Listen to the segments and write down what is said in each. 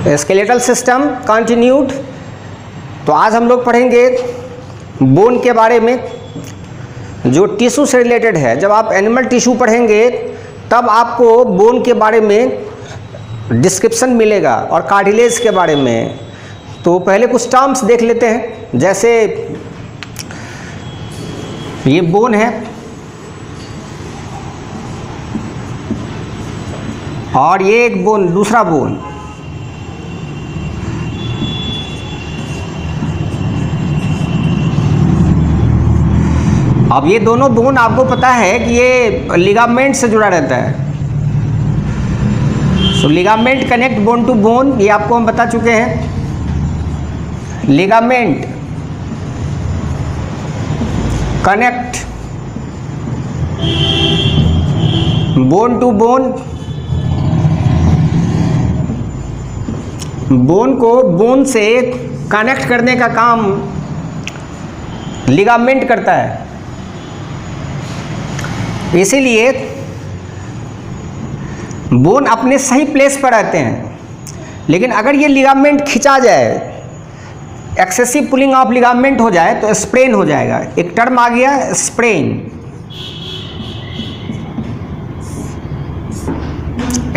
Skeletal system continued. तो आज हम लोग पढ़ेंगे बोन के बारे में, जो टिश्यू से रिलेटेड है। जब आप एनिमल टिश्यू पढ़ेंगे तब आपको बोन के बारे में डिस्क्रिप्शन मिलेगा और कार्टिलेज के बारे में। तो पहले कुछ टर्म्स देख लेते हैं, जैसे ये बोन है और ये एक बोन, दूसरा बोन। अब ये दोनों बोन आपको पता है कि ये लिगामेंट से जुड़ा रहता है। So ligament connect bone to bone, ये आपको हम बता चुके हैं। Ligament connect bone to bone, bone को बोन से कनेक्ट करने का काम लिगामेंट करता है। इसीलिए बोन अपने सही प्लेस पर रहते हैं, लेकिन अगर ये लिगामेंट खिंचा जाए, एक्सेसिव पुलिंग ऑफ लिगामेंट हो जाए तो स्प्रेन हो जाएगा। एक टर्म आ गया sprain.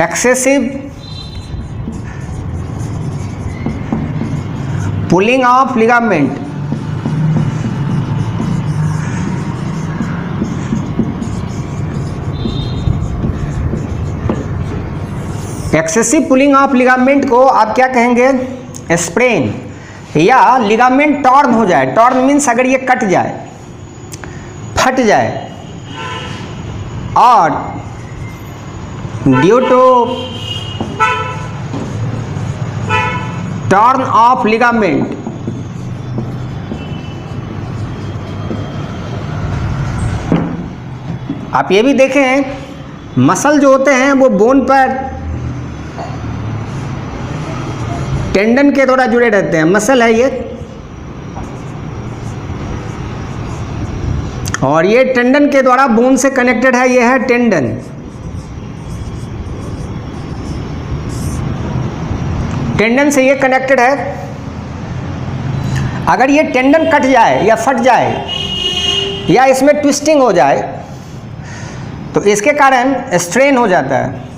Excessive pulling of ligament, excessive pulling of ligament को आप क्या कहेंगे? स्प्रेन। या लिगामेंट टॉर्न हो जाए। टॉर्न मीन्स अगर ये कट जाए, फट जाए, और due to turn of ligament आप ये भी देखें, मसल जो होते हैं वो बोन पर टेंडन के द्वारा जुड़े रहते हैं। मसल है ये, और ये टेंडन के द्वारा बोन से कनेक्टेड है। ये है टेंडन। टेंडन से ये कनेक्टेड है। अगर ये टेंडन कट जाए या फट जाए या इसमें ट्विस्टिंग हो जाए तो इसके कारण स्ट्रेन हो जाता है।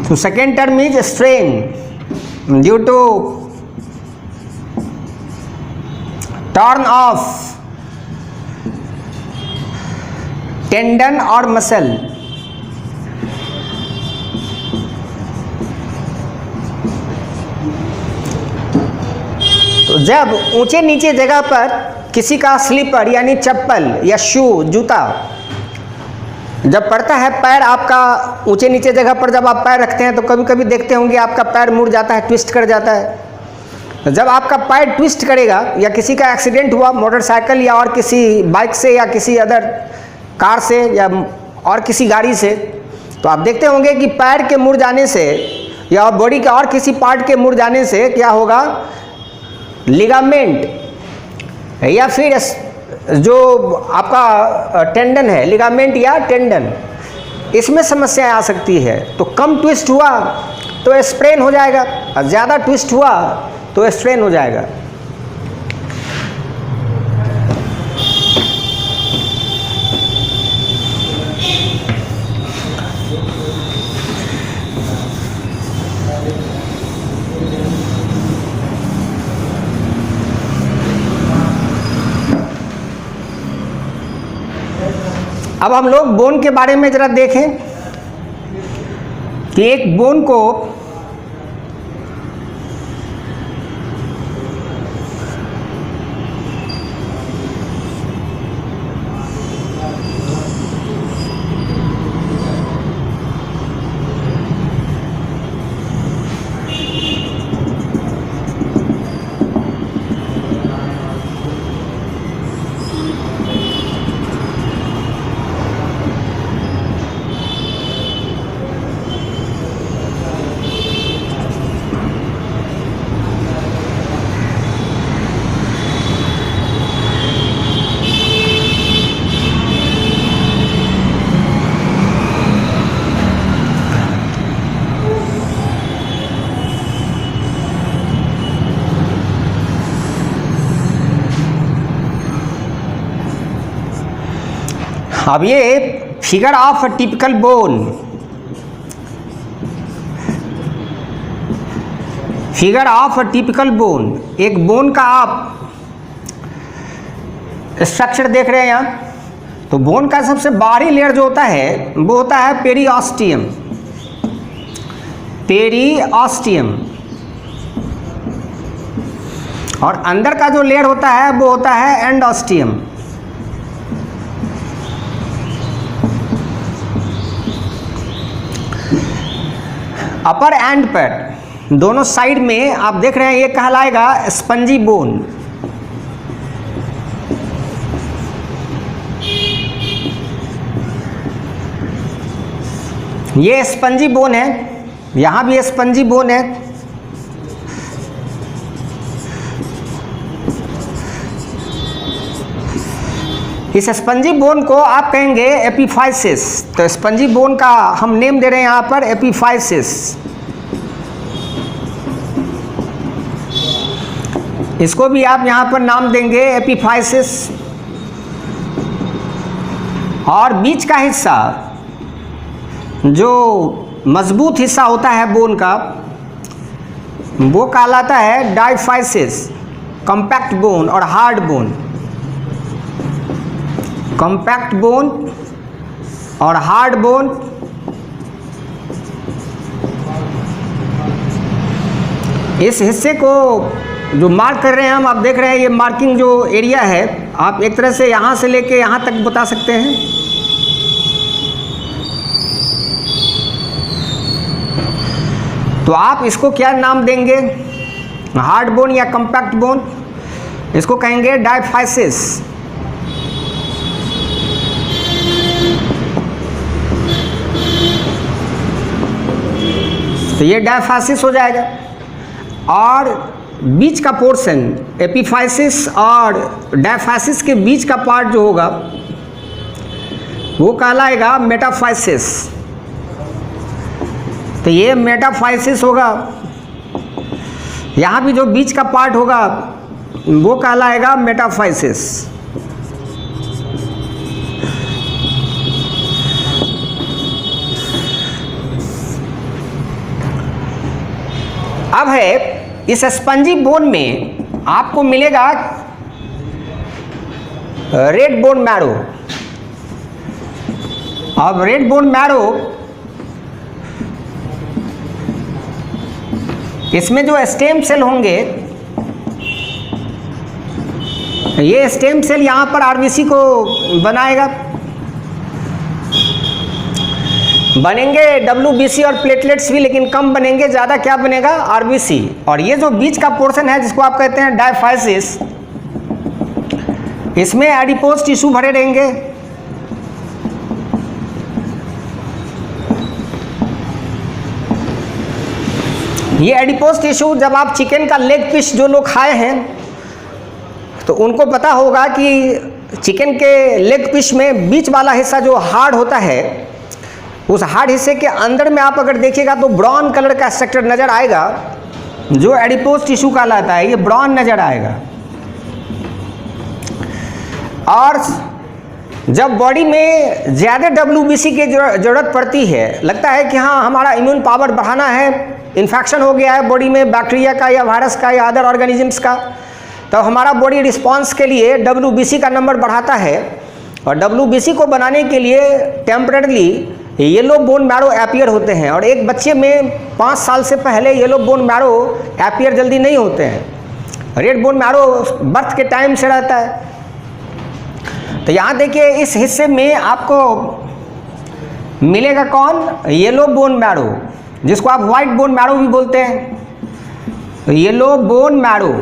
तो second term is strain due to turn of tendon और मसल। तो जब ऊंचे नीचे जगह पर किसी का स्लीपर यानी चप्पल या शू, जूता जब पड़ता है, पैर आपका ऊंचे नीचे जगह पर जब आप पैर रखते हैं तो कभी कभी देखते होंगे आपका पैर मुड़ जाता है, ट्विस्ट कर जाता है। जब आपका पैर ट्विस्ट करेगा या किसी का एक्सीडेंट हुआ मोटरसाइकिल या और किसी बाइक से या किसी अदर कार से या और किसी गाड़ी से, तो आप देखते होंगे कि पैर के मुड़ जाने से या बॉडी के और किसी पार्ट के मुड़ जाने से क्या होगा? लिगामेंट या फिर जो आपका टेंडन है, लिगामेंट या टेंडन, इसमें समस्याएं आ सकती है। तो कम ट्विस्ट हुआ तो स्प्रेन हो जाएगा, और ज़्यादा ट्विस्ट हुआ तो स्ट्रेन हो जाएगा। अब हम लोग बोन के बारे में ज़रा देखें कि एक बोन को अब ये figure of typical bone, figure of typical bone, एक बोन का आप स्ट्रक्चर देख रहे हैं यहाँ। तो बोन का सबसे बाहरी लेयर जो होता है वो होता है पेरिऑस्टियम, पेरिऑस्टियम, और अंदर का जो लेयर होता है वो होता है एंडोस्टियम। अपर एंड पर दोनों साइड में आप देख रहे हैं ये कहलाएगा स्पंजी बोन। ये स्पंजी बोन है, यहाँ भी स्पंजी बोन है। इस स्पंजी बोन को आप कहेंगे एपिफाइसिस। तो स्पंजी बोन का हम नेम दे रहे हैं यहाँ पर एपिफाइसिस। इसको भी आप यहाँ पर नाम देंगे एपिफाइसिस। और बीच का हिस्सा जो मजबूत हिस्सा होता है बोन का वो कहलाता है डायफाइसिस, कॉम्पैक्ट बोन और हार्ड बोन। कॉम्पैक्ट बोन और हार्ड बोन। इस हिस्से को जो मार्क कर रहे हैं हम, आप देख रहे हैं ये मार्किंग जो एरिया है, आप एक तरह से यहाँ से लेके यहाँ तक बता सकते हैं। तो आप इसको क्या नाम देंगे, हार्ड बोन या कॉम्पैक्ट बोन? इसको कहेंगे डायफाइसिस। तो ये डायफाइसिस हो जाएगा। और बीच का पोर्शन, एपिफाइसिस और डायफाइसिस के बीच का पार्ट जो होगा वो कहलाएगा मेटाफाइसिस। तो ये मेटाफाइसिस होगा। यहाँ भी जो बीच का पार्ट होगा वो कहलाएगा मेटाफाइसिस। अब है इस स्पंजी बोन में आपको मिलेगा रेड बोन मैरो। अब रेड बोन मैरो, इसमें जो स्टेम सेल होंगे, ये स्टेम सेल यहाँ पर आरबीसी को बनाएगा। बनेंगे डब्ल्यूबीसी और प्लेटलेट्स भी, लेकिन कम बनेंगे। ज़्यादा क्या बनेगा, आरबीसी। और ये जो बीच का पोर्शन है जिसको आप कहते हैं डायफाइसिस, इसमें एडिपोज टिश्यू भरे रहेंगे। ये एडिपोज टिश्यू, जब आप चिकन का लेग पीस जो लोग खाए हैं तो उनको पता होगा कि चिकन के लेग पीस में बीच वाला हिस्सा जो हार्ड होता है, उस हार्ड हिस्से के अंदर में आप अगर देखिएगा तो ब्राउन कलर का स्ट्रक्चर नज़र आएगा, जो एडिपोज टिश्यू कहलाता है। ये ब्राउन नज़र आएगा। और जब बॉडी में ज़्यादा डब्ल्यूबीसी की ज़रूरत पड़ती है, लगता है कि हाँ हमारा इम्यून पावर बढ़ाना है, इन्फेक्शन हो गया है बॉडी में बैक्टीरिया का या वायरस का या अदर ऑर्गेनिजम्स का, तो हमारा बॉडी रिस्पांस के लिए डब्ल्यूबीसी का नंबर बढ़ाता है। और डब्ल्यूबीसी को बनाने के लिए temporarily yellow bone marrow appear होते हैं। और एक बच्चे में 5 साल से पहले येलो बोन मैरो अपीयर जल्दी नहीं होते हैं। रेड बोन मैरो बर्थ के टाइम से रहता है। तो यहाँ देखिए इस हिस्से में आपको मिलेगा कौन, येलो बोन मैरो, जिसको आप वाइट बोन मैरो भी बोलते हैं। Yellow bone marrow.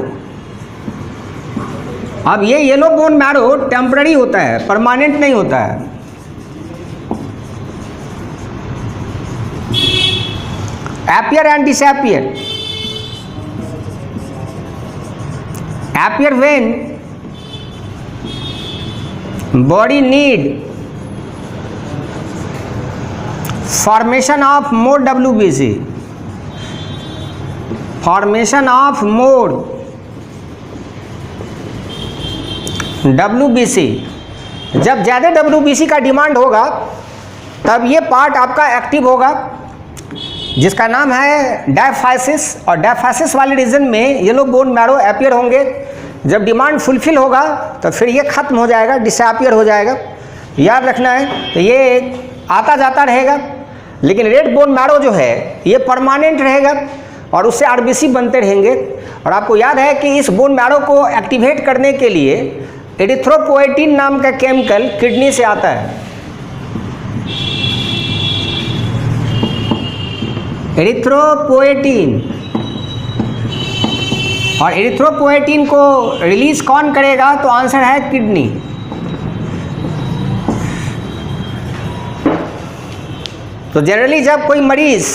अब ये येलो बोन मैरो टेम्पररी होता है, परमानेंट नहीं होता है। appear and disappear. Appear when body need formation of more WBC, formation of more WBC जब ज़्यादा WBC का डिमांड होगा तब ये पार्ट आपका एक्टिव होगा, जिसका नाम है डायफाइसिस, और डायफाइसिस वाले रीजन में ये लोग बोन मैरो अपीयर होंगे। जब डिमांड फुलफिल होगा तो फिर ये ख़त्म हो जाएगा, डिसअपीयर हो जाएगा। याद रखना है, तो ये आता जाता रहेगा, लेकिन रेड बोन मैरो जो है ये परमानेंट रहेगा और उससे RBC बनते रहेंगे। और आपको याद है कि इस बोन मैरो को एक्टिवेट करने के लिए एरिथ्रोपोएटिन नाम का केमिकल किडनी से आता है। एरिथ्रोपोएटिन, और एरिथ्रोपोएटिन को रिलीज कौन करेगा? तो आंसर है किडनी। तो जनरली जब कोई मरीज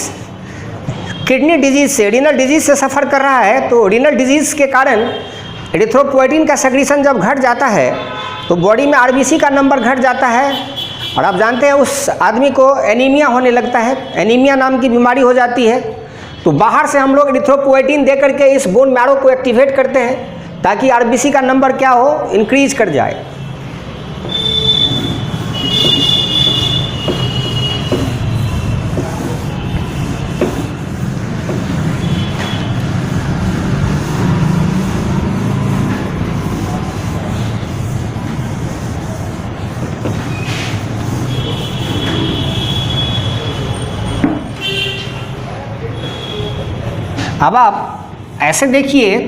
किडनी डिजीज से, रीनल डिजीज से सफ़र कर रहा है, तो रीनल डिजीज के कारण एरिथ्रोपोएटिन का सेक्रीशन जब घट जाता है तो बॉडी में RBC का नंबर घट जाता है, और आप जानते हैं उस आदमी को एनीमिया होने लगता है, एनीमिया नाम की बीमारी हो जाती है। तो बाहर से हम लोग एरिथ्रोपोएटिन दे करके इस बोन मैरो को एक्टिवेट करते हैं ताकि RBC का नंबर क्या हो, इंक्रीज कर जाए। अब आप ऐसे देखिए,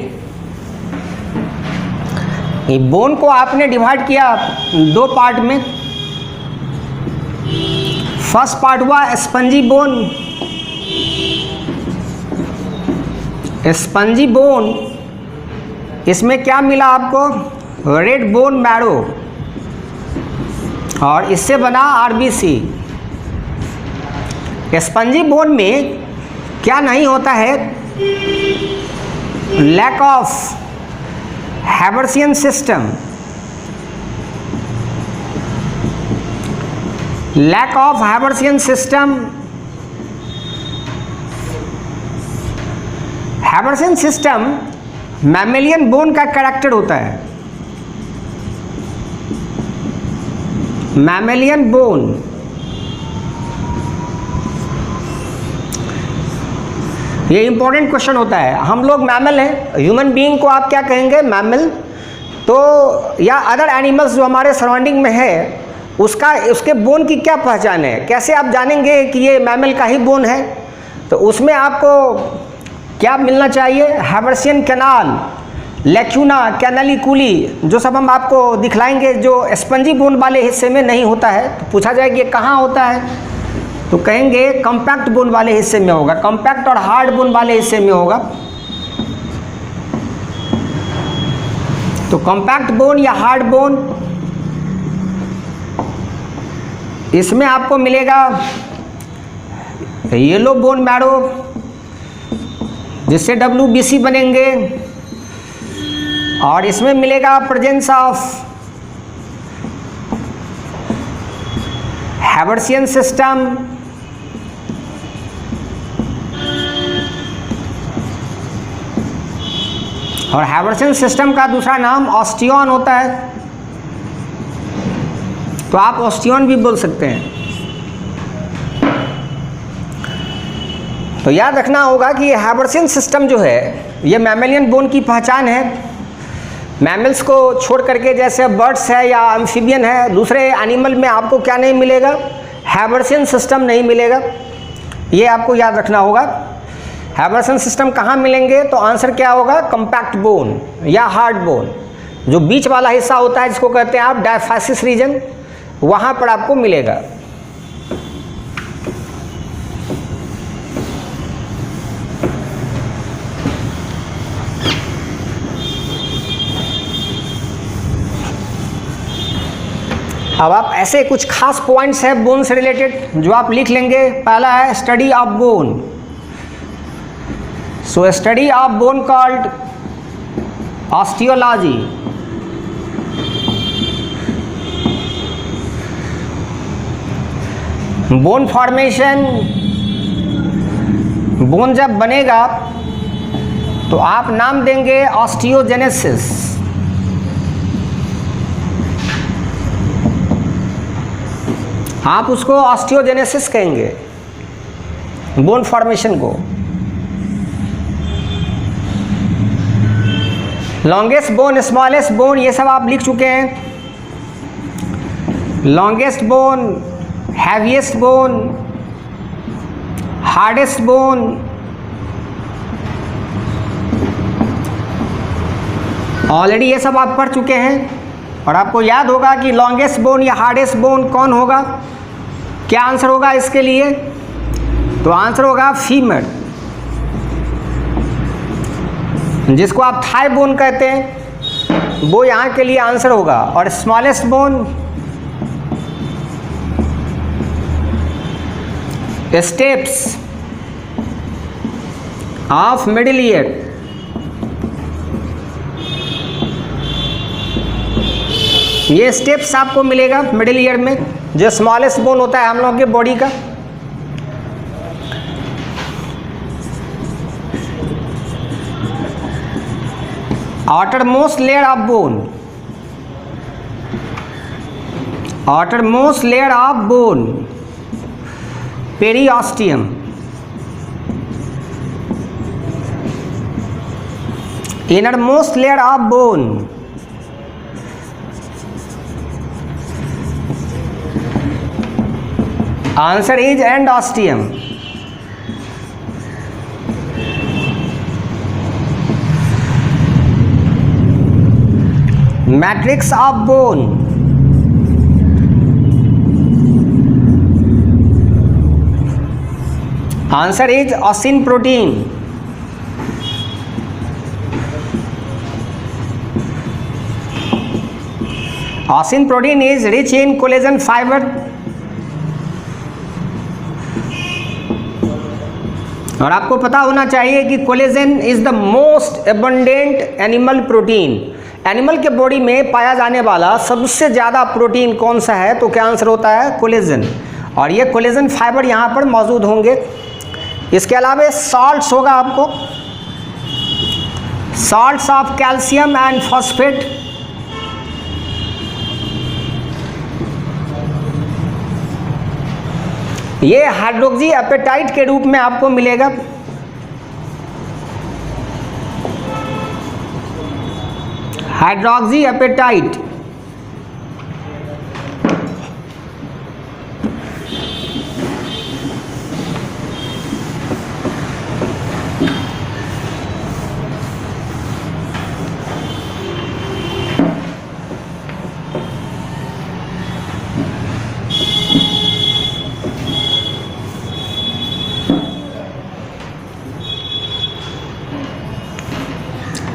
बोन को आपने डिवाइड किया दो पार्ट में। फर्स्ट पार्ट हुआ स्पंजी बोन। स्पंजी बोन, इसमें क्या मिला आपको? रेड बोन मैरो, और इससे बना RBC। स्पंजी बोन में क्या नहीं होता है? Lack of haversian system, lack of haversian system. Haversian system mammalian bone का कैरेक्टर होता है। मैमेलियन बोन, ये इंपॉर्टेंट क्वेश्चन होता है। हम लोग मैमल हैं, ह्यूमन बीइंग को आप क्या कहेंगे? मैमल। तो या अदर एनिमल्स जो हमारे सराउंडिंग में है, उसके बोन की क्या पहचान है? कैसे आप जानेंगे कि ये मैमल का ही बोन है? तो उसमें आपको क्या मिलना चाहिए? हैबर्सियन कैनाल, लैक्यूना, कैनालिकुली, जो सब हम आपको दिखलाएंगे, जो स्पंजी बोन वाले हिस्से में नहीं होता है। तो पूछा जाए कि ये कहाँ होता है, तो कहेंगे कॉम्पैक्ट बोन वाले हिस्से में होगा, कॉम्पैक्ट और हार्ड बोन वाले हिस्से में होगा। तो कॉम्पैक्ट बोन या हार्ड बोन, इसमें आपको मिलेगा येलो बोन मैरो, जिससे WBC बनेंगे, और इसमें मिलेगा प्रेजेंस ऑफ हैबर्सियन सिस्टम, और हैबर्सियन सिस्टम का दूसरा नाम ऑस्टियन होता है। तो आप ऑस्टियन भी बोल सकते हैं। तो याद रखना होगा कि ये हैबर्सियन सिस्टम जो है ये मैमेलियन बोन की पहचान है। मैमल्स को छोड़ करके, जैसे बर्ड्स है या एम्फीबियन है, दूसरे एनिमल में आपको क्या नहीं मिलेगा? हैबर्सियन सिस्टम नहीं मिलेगा। ये आपको याद रखना होगा। हैबर्सियन सिस्टम कहाँ मिलेंगे? तो आंसर क्या होगा? कॉम्पैक्ट बोन या हार्ड बोन, जो बीच वाला हिस्सा होता है जिसको कहते हैं आप डायफाइसिस रीजन, वहाँ पर आपको मिलेगा। अब आप ऐसे कुछ खास पॉइंट्स हैं बोन से रिलेटेड जो आप लिख लेंगे। पहला है study of bone. So study of bone called osteology. Bone formation, bone जब बनेगा तो आप नाम देंगे ऑस्टियोजेनेसिस। आप उसको ऑस्टियोजेनेसिस कहेंगे, बोन फॉर्मेशन को। लॉन्गेस्ट बोन, स्मॉलेस्ट बोन, ये सब आप लिख चुके हैं। Longest bone, heaviest bone, hardest bone, already ये सब आप पढ़ चुके हैं। और आपको याद होगा कि लॉन्गेस्ट बोन या हार्डेस्ट बोन कौन होगा, क्या आंसर होगा इसके लिए? तो आंसर होगा फीमर, जिसको आप थाई बोन कहते हैं, वो यहाँ के लिए आंसर होगा। और smallest bone steps of middle ear, ये स्टेप्स आपको मिलेगा मिडिल ईयर में, जो स्मॉलेस्ट बोन होता है हम लोग के बॉडी का। outermost layer of bone, outermost layer of bone, periosteum, innermost layer of bone, answer is endosteum. Matrix of bone, answer is ossin protein. Ossin protein is rich in collagen fiber. और आपको पता होना चाहिए कि collagen is the most abundant animal protein. Animal के body में पाया जाने वाला सबसे ज़्यादा प्रोटीन कौन सा है? तो क्या आंसर होता है? कोलेजन। और ये कोलेजन फाइबर यहाँ पर मौजूद होंगे। इसके अलावा सॉल्ट्स होगा आपको, salts of calcium and phosphate, ये हाइड्रोक्सी एपेटाइट के रूप में आपको मिलेगा। हाइड्रोक्सी एपेटाइट,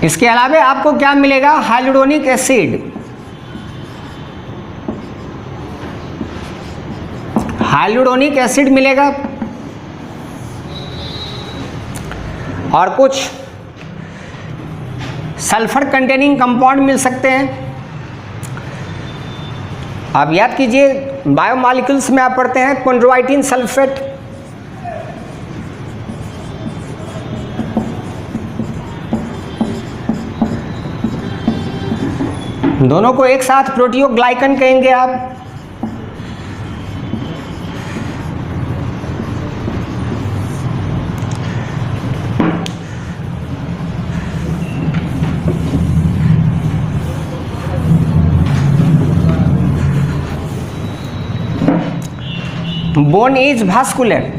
इसके अलावा आपको क्या मिलेगा? हाइलुरोनिक एसिड, हाइलुरोनिक एसिड मिलेगा। और कुछ सल्फर कंटेनिंग कंपाउंड मिल सकते हैं। आप याद कीजिए, बायोमॉलिक्यूल्स में आप पढ़ते हैं कॉन्ड्रोइटिन सल्फेट, दोनों को एक साथ प्रोटियोग्लाइकन कहेंगे आप। Bone is vascular,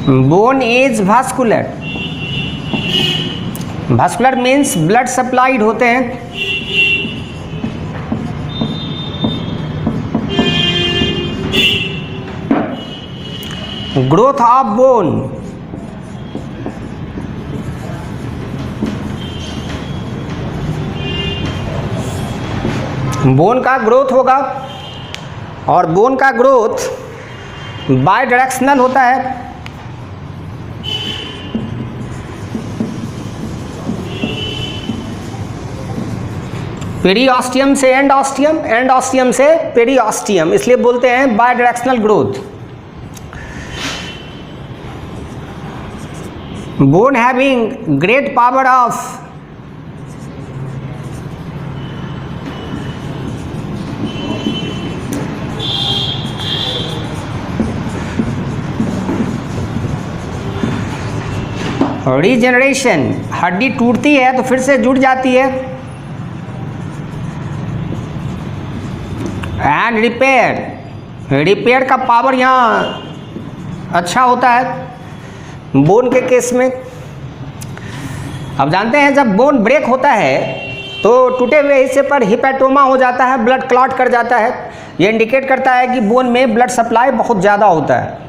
bone is vascular, vascular means blood supplied होते हैं। ग्रोथ ऑफ बोन, बोन का ग्रोथ होगा, और बोन का ग्रोथ बाई डायरेक्शनल होता है। पेरियोस्टियम से एंडोस्टियम, एंडोस्टियम से पेरियोस्टियम, इसलिए बोलते हैं by directional growth. Bone having great power of regeneration, हड्डी टूटती है तो फिर से जुड़ जाती है। एंड रिपेयर, रिपेयर का पावर यहाँ अच्छा होता है बोन के केस में। अब जानते हैं जब बोन ब्रेक होता है तो टूटे हुए हिस्से पर हिपेटोमा हो जाता है, ब्लड क्लॉट कर जाता है। यह इंडिकेट करता है कि बोन में ब्लड सप्लाई बहुत ज़्यादा होता है।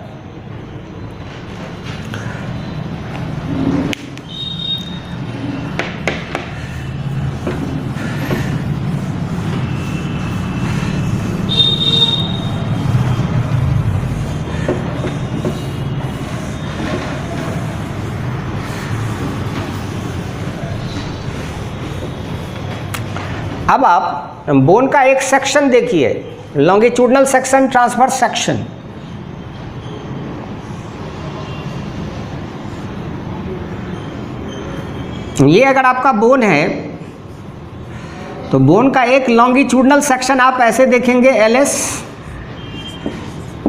अब आप बोन का एक सेक्शन देखिए, लॉन्गिट्यूडनल सेक्शन, ट्रांसवर्स सेक्शन। ये अगर आपका बोन है तो बोन का एक लॉन्गिट्यूडनल सेक्शन आप ऐसे देखेंगे,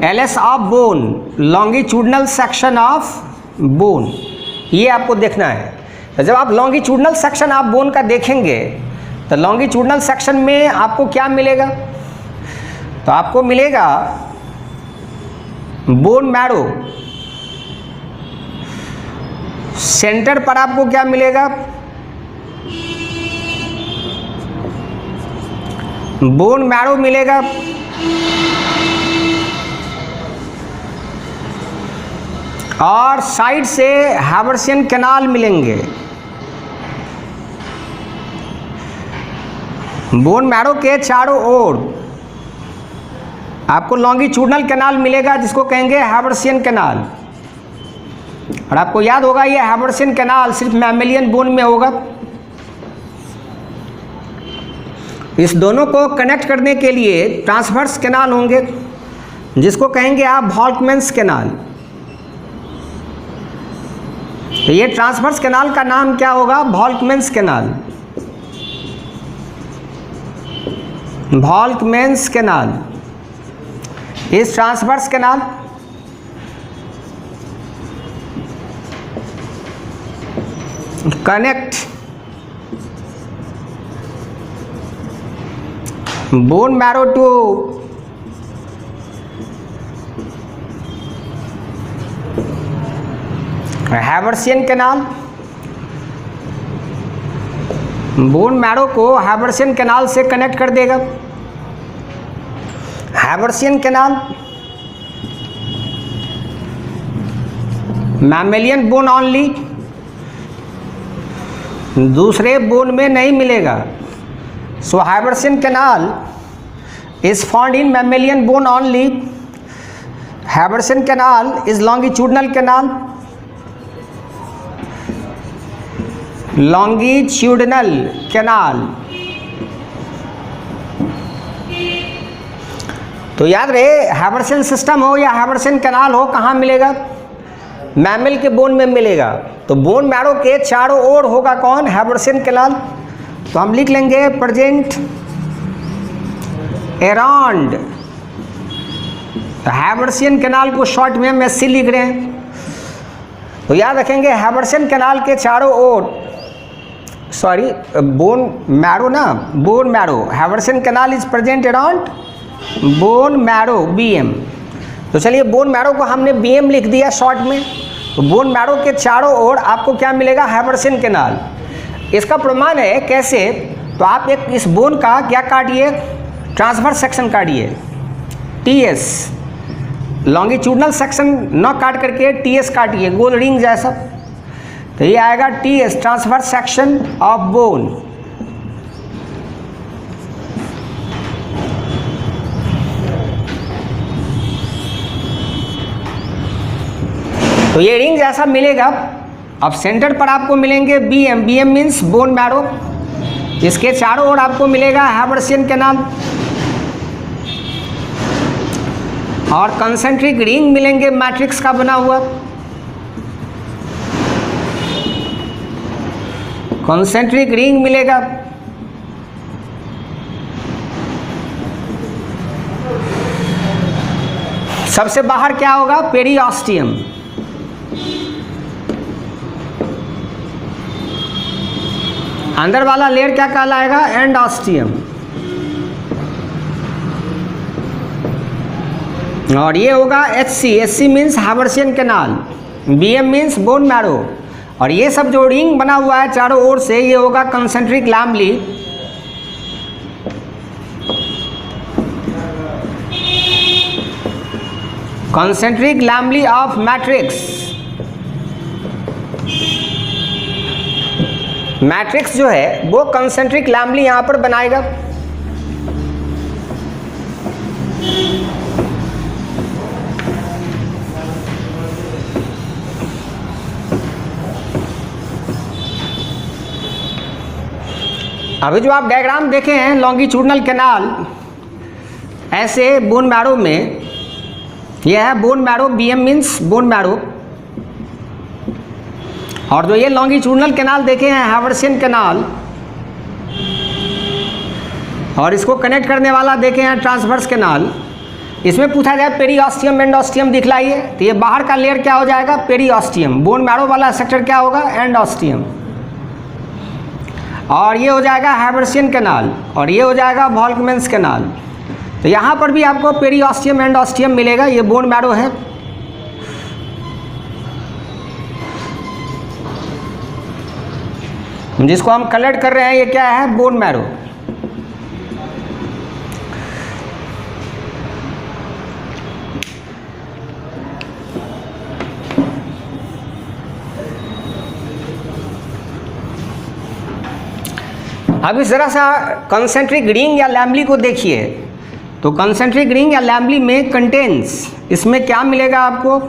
LS of bone, longitudinal section of bone, ये आपको देखना है। तो जब आप लॉन्गिट्यूडनल सेक्शन ऑफ बोन का देखेंगे तो लॉन्गिट्यूडनल सेक्शन में आपको क्या मिलेगा? तो आपको मिलेगा बोन मैरो। सेंटर पर आपको क्या मिलेगा? बोन मैरो मिलेगा। और साइड से हैवर्सियन कैनाल मिलेंगे। बोन मैरो के चारों ओर आपको लॉन्गिट्यूडनल कैनाल मिलेगा जिसको कहेंगे हैवर्सियन कैनाल। और आपको याद होगा ये हैवर्सियन कैनाल सिर्फ मैमेलियन बोन में होगा। इस दोनों को कनेक्ट करने के लिए ट्रांसवर्स कैनाल होंगे जिसको कहेंगे आप वॉल्कमैन्स कैनाल। तो ये ट्रांसवर्स कैनाल का नाम क्या होगा? Volkmann's canal. वॉल्कमैन्स कैनाल इस transverse canal connect bone marrow to haversian canal. Bone marrow को हैवर्सियन कैनाल से कनेक्ट कर देगा। Haversian canal mammalian bone only, दूसरे बोन में नहीं मिलेगा। So haversian canal is found in mammalian bone only. Haversian canal is longitudinal canal. Longitudinal canal. तो याद रहे हैवर्सियन सिस्टम हो या हैवर्सियन कैनाल हो, कहाँ मिलेगा? मैमल के बोन में मिलेगा। तो बोन मैरो के चारों ओर होगा कौन? Haversian canal. तो हम लिख लेंगे प्रेजेंट अराउंड। हैवर्सियन कैनाल को शॉर्ट में हम एससी लिख रहे हैं। तो याद रखेंगे हैवर्सियन कैनाल के चारों ओर, सॉरी बोन मैरो ना, bone marrow, Haversian canal is present around bone marrow BM. तो चलिए बोन मैरो को हमने बीएम लिख दिया शॉर्ट में। तो बोन मैरो के चारों ओर आपको क्या मिलेगा? Haversian canal. इसका प्रमाण है कैसे? तो आप एक इस बोन का क्या काटिए? ट्रांसवर्स सेक्शन काटिए, टीएस। लॉन्गिट्यूडनल सेक्शन न काट करके टीएस काटिए, गोल रिंग जैसा। तो ये आएगा TS, transverse section of bone. तो ये रिंग जैसा मिलेगा। अब सेंटर पर आपको मिलेंगे BM. BM means bone marrow. इसके चारों ओर आपको मिलेगा हैवर्सियन कैनाल और कंसेंट्रिक रिंग मिलेंगे मैट्रिक्स का बना हुआ। कंसेंट्रिक रिंग मिलेगा। सबसे बाहर क्या होगा? पेरिऑस्टियम। अंदर वाला लेयर क्या कहलाएगा? एंडोस्टियम। और ये होगा HC। HC means haversian canal, BM means bone marrow. और ये सब जो रिंग बना हुआ है चारों ओर से, ये होगा concentric lamellae. Concentric lamellae of matrix. Matrix जो है वो कंसेंट्रिक लैम्बली यहां पर बनाएगा। अभी जो आप डायग्राम देखे हैं लॉन्गिट्यूडनल कैनाल, ऐसे बोन मैरो में, यह है bone marrow, BM means bone marrow. और जो ये लॉन्गिट्यूडनल कैनाल देखे हैं हावर्सियन कैनाल, और इसको कनेक्ट करने वाला देखे हैं ट्रांसवर्स कैनाल। इसमें पूछा जाए पेरिओस्टियम एंडोस्टियम दिखलाइए, तो ये बाहर का लेयर क्या हो जाएगा? पेरिओस्टियम। बोन मैरो वाला सेक्टर क्या होगा? एंडोस्टियम। और ये हो जाएगा हावर्सियन कैनाल, और ये हो जाएगा वॉल्कमैन्स कैनाल। तो यहाँ पर भी आपको पेरिओस्टियम एंडोस्टियम मिलेगा। ये बोन मैरो है। जिसको हम कलेक्ट कर रहे हैं, ये क्या है? Bone marrow. अब इस जरा सा कंसेंट्रिक रिंग या लैम्बली को देखिए। तो कंसेंट्रिक रिंग या लैम्बली में कंटेन्स, इसमें क्या मिलेगा आपको?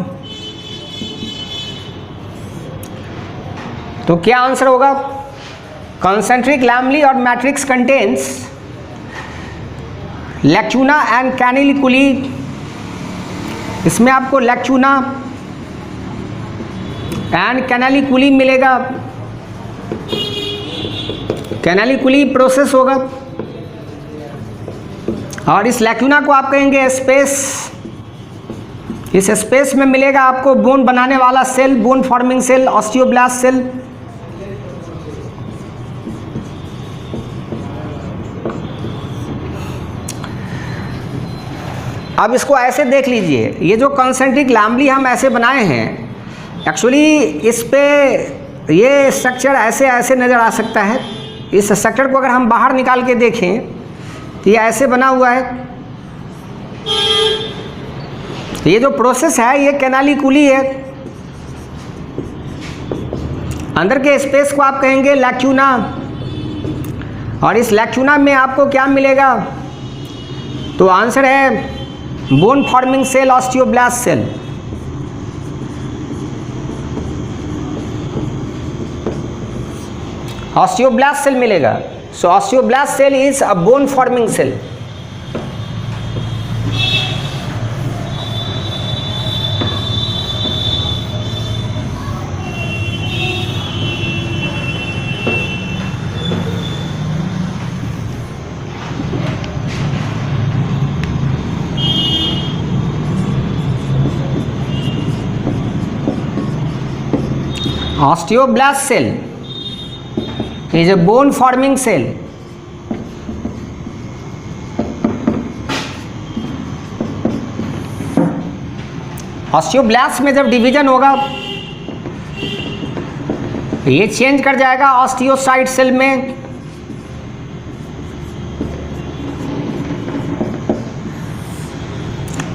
तो क्या आंसर होगा? कंसेंट्रिक लैम्बली और matrix contains lacuna and canaliculi. इसमें आपको लैक्यूना एंड कैनालिकुली मिलेगा। कैनालिकुली प्रोसेस होगा। और इस लैक्यूना को आप कहेंगे स्पेस। इस स्पेस में मिलेगा आपको बोन बनाने वाला cell, bone forming cell, osteoblast cell. अब इसको ऐसे देख लीजिए, ये जो कंसेंट्रिक लैम्बली हम ऐसे बनाए हैं, एक्चुअली इस पे ये स्ट्रक्चर ऐसे ऐसे नज़र आ सकता है। इस स्ट्रक्चर को अगर हम बाहर निकाल के देखें तो ये ऐसे बना हुआ है। ये जो प्रोसेस है ये कैनालिकुली है। अंदर के स्पेस को आप कहेंगे लैक्यूना। और इस लैक्यूना में आपको क्या मिलेगा? तो आंसर है bone forming cell, osteoblast cell. Osteoblast cell मिलेगा। So osteoblast cell is a bone forming cell. Osteoblast cell is a bone forming cell. Osteoblast में जब डिवीजन होगा ये चेंज कर जाएगा ऑस्टियोसाइट सेल में।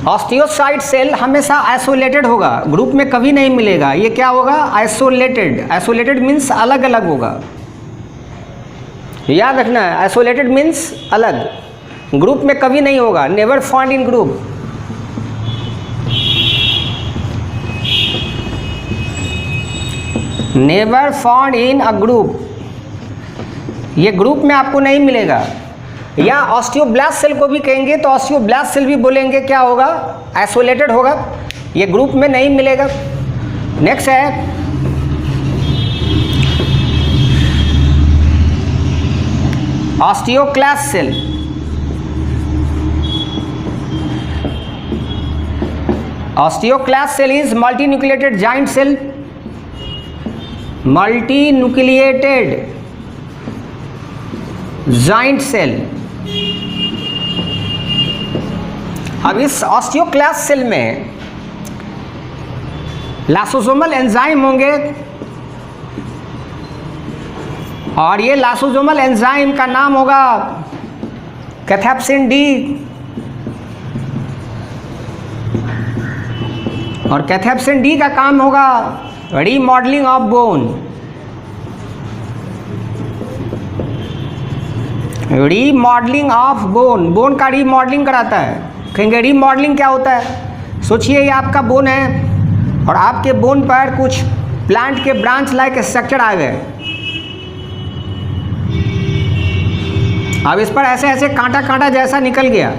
ऑस्टियोसाइट सेल हमेशा आइसोलेटेड होगा, ग्रुप में कभी नहीं मिलेगा। ये क्या होगा? आइसोलेटेड। आइसोलेटेड मीन्स अलग अलग होगा, याद रखना है। आइसोलेटेड मीन्स अलग, ग्रुप में कभी नहीं होगा। Never found in group. Never found in a group, ये ग्रुप में आपको नहीं मिलेगा। या ऑस्टियोब्लास्ट सेल को भी कहेंगे तो ऑस्टियोब्लास्ट सेल भी बोलेंगे क्या होगा? आइसोलेटेड होगा, ये ग्रुप में नहीं मिलेगा। नेक्स्ट है osteoclast cell. Osteoclast cell is multinucleated giant cell. Multinucleated joint cell. अब इस ऑस्टियोक्लास्ट सेल में लाइसोसोमल एंजाइम होंगे और ये लाइसोसोमल एंजाइम का नाम होगा कैथेप्सिन डी, और कैथेप्सिन डी का काम होगा remodelling of bone. Remodelling of bone, bone का रीमॉडलिंग कराता है। कहेंगे रीमॉडलिंग क्या होता है? सोचिए ये आपका बोन है और आपके बोन पर कुछ प्लांट के ब्रांच लाइक स्ट्रक्चर आ गए। अब इस पर ऐसे ऐसे कांटा कांटा जैसा निकल गया,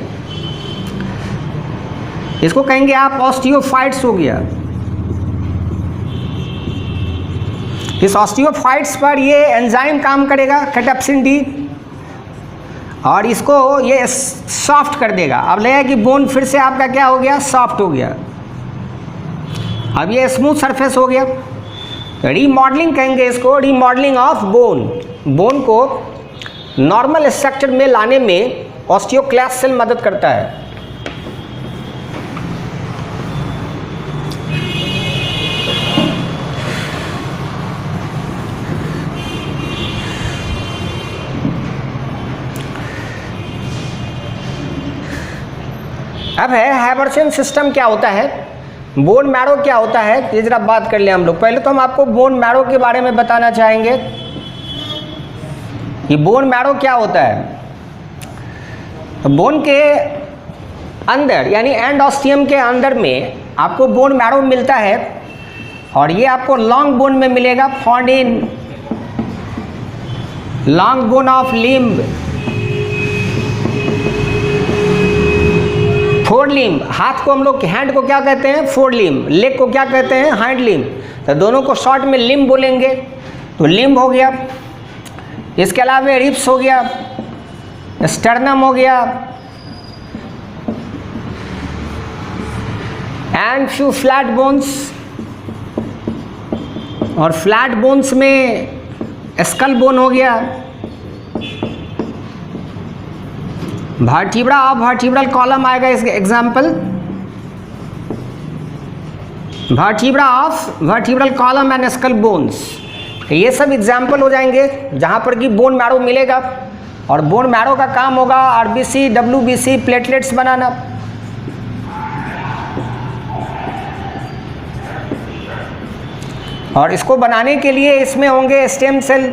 इसको कहेंगे आप ऑस्टियोफाइट्स हो गया। इस ऑस्टियोफाइट्स पर ये एंजाइम काम करेगा कैथेप्सिन डी और इसको ये सॉफ्ट कर देगा। अब लगेगा कि बोन फिर से आपका क्या हो गया? सॉफ्ट हो गया। अब ये स्मूथ सरफेस हो गया। रीमॉडलिंग कहेंगे इसको, रीमॉडलिंग ऑफ बोन। बोन को नॉर्मल स्ट्रक्चर में लाने में ऑस्टियोक्लास्ट सेल मदद करता है। अब है हैबर्सन सिस्टम क्या होता है, बोन मैरो क्या होता है, ये जरा बात कर लें हम लोग। पहले तो हम आपको बोन मैरो के बारे में बताना चाहेंगे। ये बोन मैरो क्या होता है? बोन के अंदर यानी एंड ऑस्टियम के अंदर में आपको बोन मैरो मिलता है और ये आपको लॉन्ग बोन में मिलेगा, found in long bone of limb, four limb. हाथ को हम लोग हैंड को क्या कहते हैं? Four limb. लेग को क्या कहते हैं? Hind limb. तो दोनों को शॉर्ट में लिम्ब बोलेंगे। तो लिम्ब हो गया, इसके अलावा रिब्स हो गया, स्टर्नम हो गया एंड फ्यू फ्लैट बोन्स, और फ्लैट बोन्स में स्कल बोन हो गया। वर्टिब्रा ऑफ वर्टिब्रल कॉलम आएगा इसके example, vertebra of vertebral column and skull bones. ये सब एग्जाम्पल हो जाएंगे जहाँ पर कि बोन मैरो मिलेगा। और बोन मैरो का काम होगा आरबीसी, डब्ल्यूबीसी, प्लेटलेट्स बनाना। और इसको बनाने के लिए इसमें होंगे स्टेम सेल,